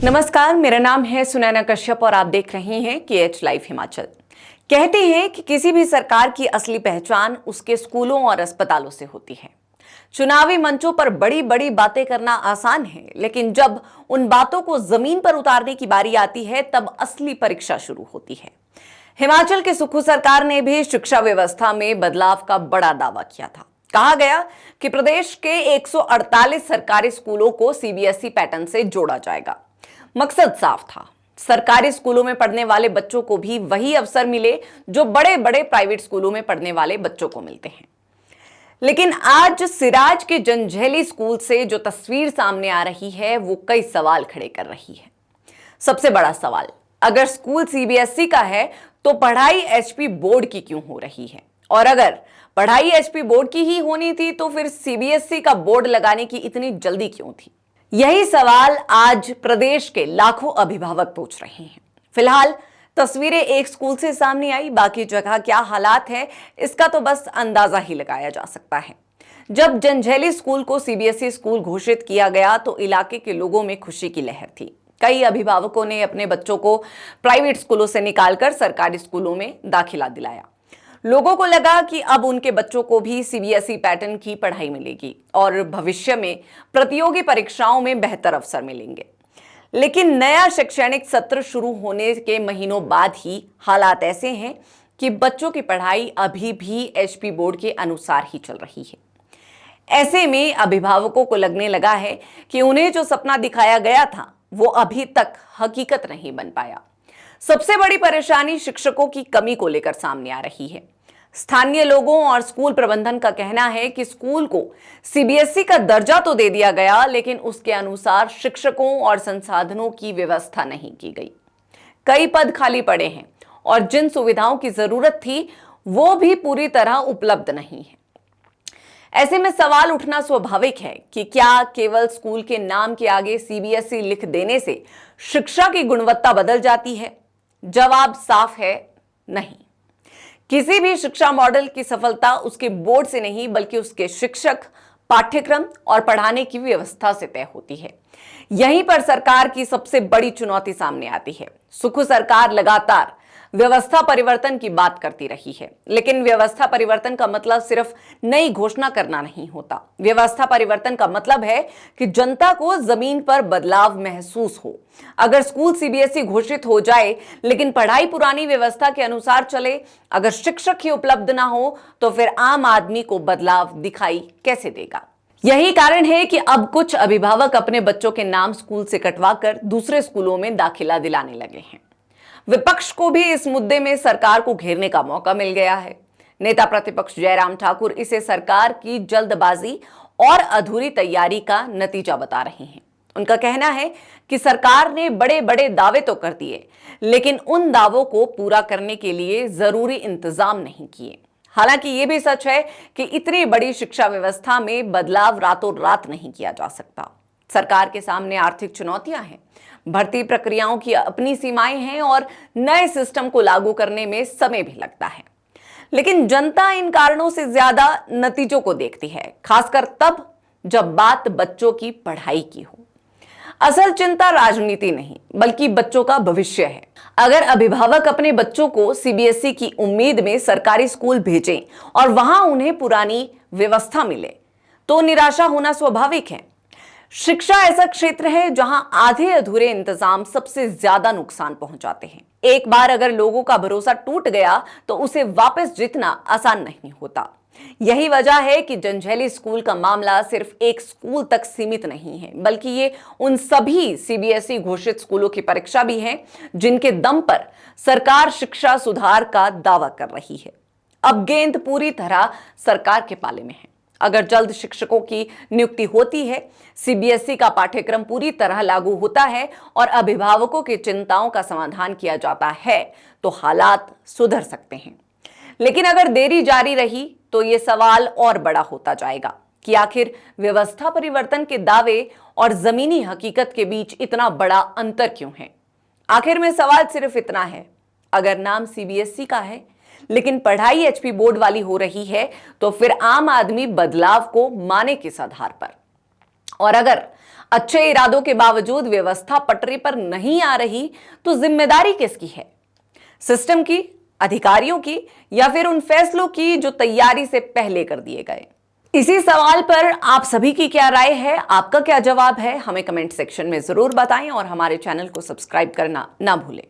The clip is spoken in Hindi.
नमस्कार, मेरा नाम है सुनैना कश्यप और आप देख रहे हैं KH लाइव हिमाचल। कहते हैं कि किसी भी सरकार की असली पहचान उसके स्कूलों और अस्पतालों से होती है। चुनावी मंचों पर बड़ी बड़ी बातें करना आसान है, लेकिन जब उन बातों को जमीन पर उतारने की बारी आती है तब असली परीक्षा शुरू होती है। हिमाचल की सुक्खू सरकार ने भी शिक्षा व्यवस्था में बदलाव का बड़ा दावा किया था। कहा गया कि प्रदेश के 148 सरकारी स्कूलों को CBSE पैटर्न से जोड़ा जाएगा। मकसद साफ था, सरकारी स्कूलों में पढ़ने वाले बच्चों को भी वही अवसर मिले जो बड़े बड़े प्राइवेट स्कूलों में पढ़ने वाले बच्चों को मिलते हैं। लेकिन आज सिराज के जंजैहली स्कूल से जो तस्वीर सामने आ रही है वो कई सवाल खड़े कर रही है। सबसे बड़ा सवाल, अगर स्कूल CBSE का है तो पढ़ाई HP बोर्ड की क्यों हो रही है? और अगर पढ़ाई HP बोर्ड की ही होनी थी तो फिर CBSE का बोर्ड लगाने की इतनी जल्दी क्यों थी? यही सवाल आज प्रदेश के लाखों अभिभावक पूछ रहे हैं। फिलहाल तस्वीरें एक स्कूल से सामने आई, बाकी जगह क्या हालात है इसका तो बस अंदाजा ही लगाया जा सकता है। जब जंजैहली स्कूल को CBSE स्कूल घोषित किया गया तो इलाके के लोगों में खुशी की लहर थी। कई अभिभावकों ने अपने बच्चों को प्राइवेट स्कूलों से निकालकर सरकारी स्कूलों में दाखिला दिलाया। लोगों को लगा कि अब उनके बच्चों को भी CBSE पैटर्न की पढ़ाई मिलेगी और भविष्य में प्रतियोगी परीक्षाओं में बेहतर अवसर मिलेंगे। लेकिन नया शैक्षणिक सत्र शुरू होने के महीनों बाद ही हालात ऐसे हैं कि बच्चों की पढ़ाई अभी भी HP बोर्ड के अनुसार ही चल रही है। ऐसे में अभिभावकों को लगने लगा है कि उन्हें जो सपना दिखाया गया था वो अभी तक हकीकत नहीं बन पाया। सबसे बड़ी परेशानी शिक्षकों की कमी को लेकर सामने आ रही है। स्थानीय लोगों और स्कूल प्रबंधन का कहना है कि स्कूल को CBSE का दर्जा तो दे दिया गया, लेकिन उसके अनुसार शिक्षकों और संसाधनों की व्यवस्था नहीं की गई। कई पद खाली पड़े हैं और जिन सुविधाओं की जरूरत थी वो भी पूरी तरह उपलब्ध नहीं है। ऐसे में सवाल उठना स्वाभाविक है कि क्या केवल स्कूल के नाम के आगे CBSE लिख देने से शिक्षा की गुणवत्ता बदल जाती है? जवाब साफ है, नहीं। किसी भी शिक्षा मॉडल की सफलता उसके बोर्ड से नहीं बल्कि उसके शिक्षक, पाठ्यक्रम और पढ़ाने की व्यवस्था से तय होती है। यहीं पर सरकार की सबसे बड़ी चुनौती सामने आती है। सुक्खू सरकार लगातार व्यवस्था परिवर्तन की बात करती रही है, लेकिन व्यवस्था परिवर्तन का मतलब सिर्फ नई घोषणा करना नहीं होता। व्यवस्था परिवर्तन का मतलब है कि जनता को जमीन पर बदलाव महसूस हो। अगर स्कूल CBSE घोषित हो जाए लेकिन पढ़ाई पुरानी व्यवस्था के अनुसार चले, अगर शिक्षक ही उपलब्ध ना हो तो फिर आम आदमी को बदलाव दिखाई कैसे देगा? यही कारण है कि अब कुछ अभिभावक अपने बच्चों के नाम स्कूल से कटवाकर दूसरे स्कूलों में दाखिला दिलाने लगे हैं। विपक्ष को भी इस मुद्दे में सरकार को घेरने का मौका मिल गया है। नेता प्रतिपक्ष जयराम ठाकुर इसे सरकार की जल्दबाजी और अधूरी तैयारी का नतीजा बता रहे हैं। उनका कहना है कि सरकार ने बड़े बड़े दावे तो कर दिए, लेकिन उन दावों को पूरा करने के लिए जरूरी इंतजाम नहीं किए। हालांकि ये भी सच है कि इतनी बड़ी शिक्षा व्यवस्था में बदलाव रातों रात नहीं किया जा सकता। सरकार के सामने आर्थिक चुनौतियां हैं, भर्ती प्रक्रियाओं की अपनी सीमाएं हैं और नए सिस्टम को लागू करने में समय भी लगता है। लेकिन जनता इन कारणों से ज्यादा नतीजों को देखती है, खासकर तब जब बात बच्चों की पढ़ाई की हो। असल चिंता राजनीति नहीं बल्कि बच्चों का भविष्य है। अगर अभिभावक अपने बच्चों को CBSE की उम्मीद में सरकारी स्कूल भेजें और वहां उन्हें पुरानी व्यवस्था मिले तो निराशा होना स्वाभाविक है। शिक्षा ऐसा क्षेत्र है जहां आधे अधूरे इंतजाम सबसे ज्यादा नुकसान पहुंचाते हैं। एक बार अगर लोगों का भरोसा टूट गया तो उसे वापस जीतना आसान नहीं होता। यही वजह है कि जंजैहली स्कूल का मामला सिर्फ एक स्कूल तक सीमित नहीं है, बल्कि ये उन सभी CBSE घोषित स्कूलों की परीक्षा भी है जिनके दम पर सरकार शिक्षा सुधार का दावा कर रही है। अब गेंद पूरी तरह सरकार के पाले में है। अगर जल्द शिक्षकों की नियुक्ति होती है, CBSE का पाठ्यक्रम पूरी तरह लागू होता है और अभिभावकों की चिंताओं का समाधान किया जाता है तो हालात सुधर सकते हैं। लेकिन अगर देरी जारी रही तो ये सवाल और बड़ा होता जाएगा कि आखिर व्यवस्था परिवर्तन के दावे और जमीनी हकीकत के बीच इतना बड़ा अंतर क्यों है? आखिर में सवाल सिर्फ इतना है, अगर नाम CBSE का है लेकिन पढ़ाई HP बोर्ड वाली हो रही है तो फिर आम आदमी बदलाव को माने किस आधार पर? और अगर अच्छे इरादों के बावजूद व्यवस्था पटरी पर नहीं आ रही तो जिम्मेदारी किसकी है? सिस्टम की, अधिकारियों की, या फिर उन फैसलों की जो तैयारी से पहले कर दिए गए? इसी सवाल पर आप सभी की क्या राय है, आपका क्या जवाब है, हमें कमेंट सेक्शन में जरूर बताएं और हमारे चैनल को सब्सक्राइब करना ना भूलें।